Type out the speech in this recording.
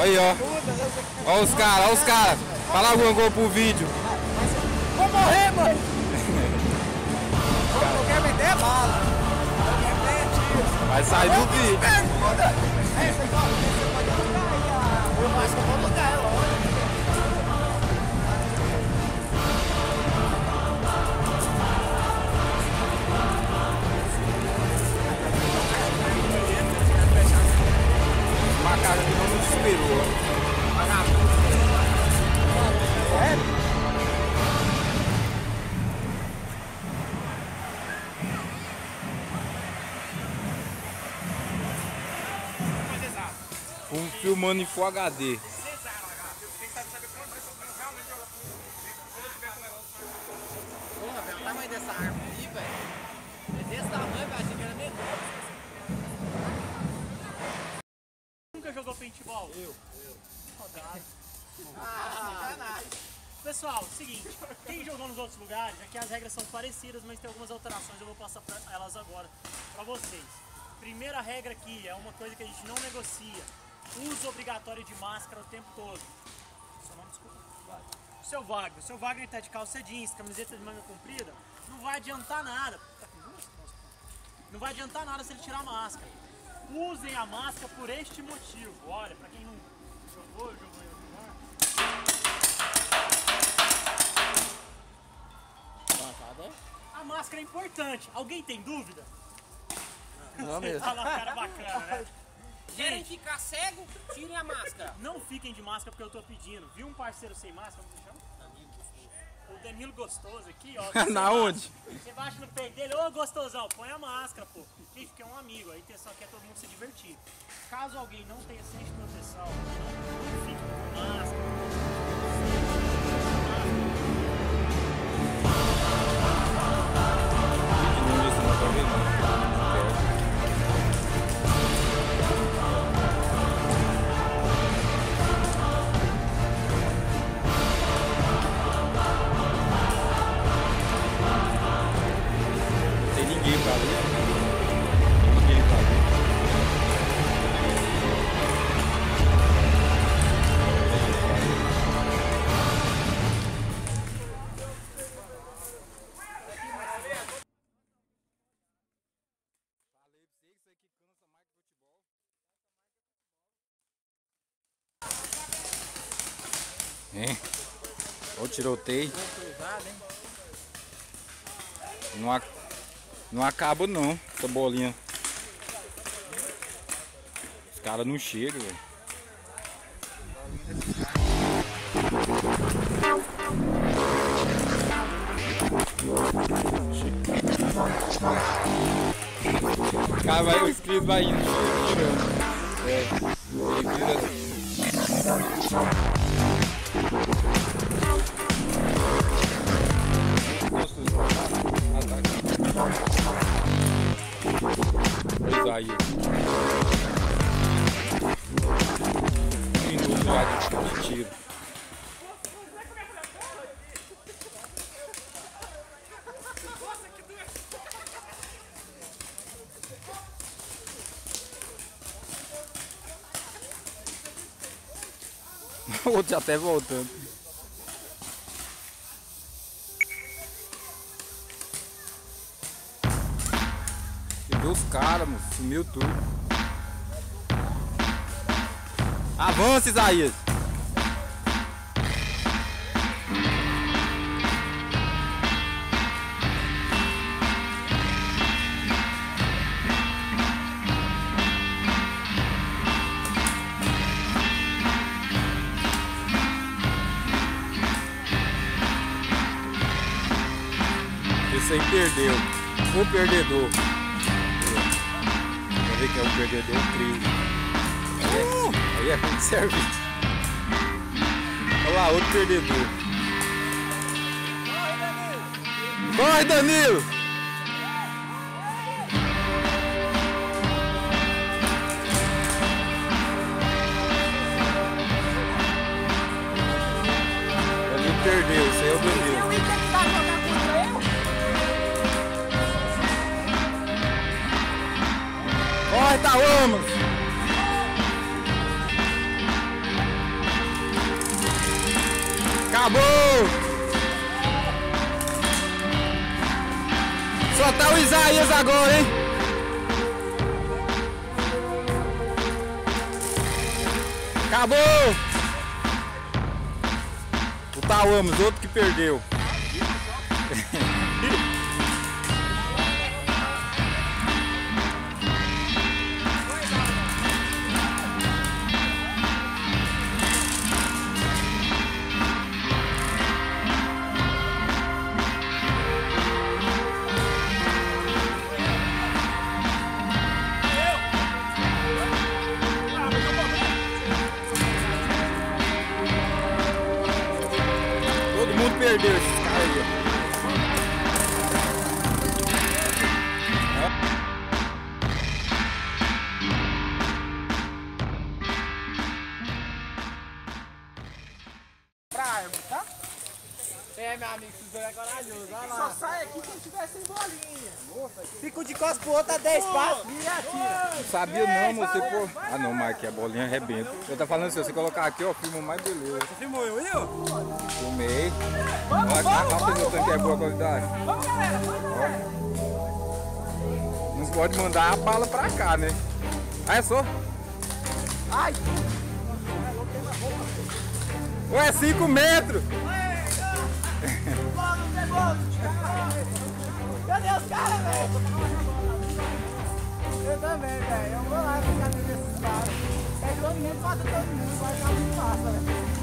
Aí, ó. Ó os caras, ó os caras. Fala alguma coisa pro vídeo. Vou morrer, mano. Eu quero vender bala. Eu quero vender tiro. Vai sair do vídeo. É, você pode alugar aí. Eu acho que eu vou alugar, é lógico. Uma casa que não nos esperou. Filmando em Full HD. Porra, velho, o tamanho dessa arma aí, velho. É desse tamanho, velho, achei que era menor. Nunca jogou paintball? Eu. Rodado. Sacanagem. Pessoal, seguinte, quem jogou nos outros lugares, aqui as regras são parecidas, mas tem algumas alterações, eu vou passar elas agora pra vocês. Primeira regra aqui, é uma coisa que a gente não negocia. Uso obrigatório de máscara o tempo todo. Seu nome, desculpa. O seu Wagner tá de calça jeans, camiseta de manga comprida, não vai adiantar nada. Não vai adiantar nada se ele tirar a máscara. Usem a máscara por este motivo. Olha, pra quem não jogou em outro lugar. A máscara é importante. Alguém tem dúvida? Não mesmo. Olha lá, cara bacana, né? Querem ficar cego? Tirem a máscara. Não fiquem de máscara porque eu tô pedindo. Viu um parceiro sem máscara? Como você chama? O Danilo Gostoso aqui, ó. Na onde? Você baixa no peito dele, ô gostosão, põe a máscara, pô. Gente, porque é um amigo, a intenção aqui é todo mundo se divertir. Caso alguém não tenha senso de proteção, não fique com máscara. Olha o tiroteio. Não acaba não, essa bolinha. Os caras não chegam, velho. O cara vai, o inscrito vai indo, tirando. Ele vira. Aí. Minuto já de tiro. O outro já até voltando. Os caras, mano, sumiu tudo. Avança, Isaías! Esse aí perdeu. O perdedor. Vamos ver quem é o perdedor, o Cris. Aí é ruim de serviço. Olha lá, outro perdedor. Corre, Danilo! Danilo perdeu, esse aí é o Danilo. Corre, Taomas! Acabou! Só tá o Isaías agora, hein? Acabou! O Tauamos, outro que perdeu. Todo mundo perdeu esses caras aí, ó. É, meu amigo, esse dois é corajoso, olha lá. Só sai aqui quando tiver sem bolinha. Fica um de costas pro outro a 10 passos e atira. Não sabia não, você pô. Ah não, mas aqui a bolinha arrebenta. Eu tô falando assim, se você colocar aqui, ó, filma mais beleza. Você filmou eu, viu? Filmei. Olha que a capa do tanque é boa qualidade. Vamos, galera. Não pode mandar a bala pra cá, né? Ah, é só? Ai! Ué, 5 metros! Cadê os caras, velho? Eu também, velho. Eu vou lá ficar nesses caras. É todo mundo, mata todo mundo, vai ficar muito massa, velho.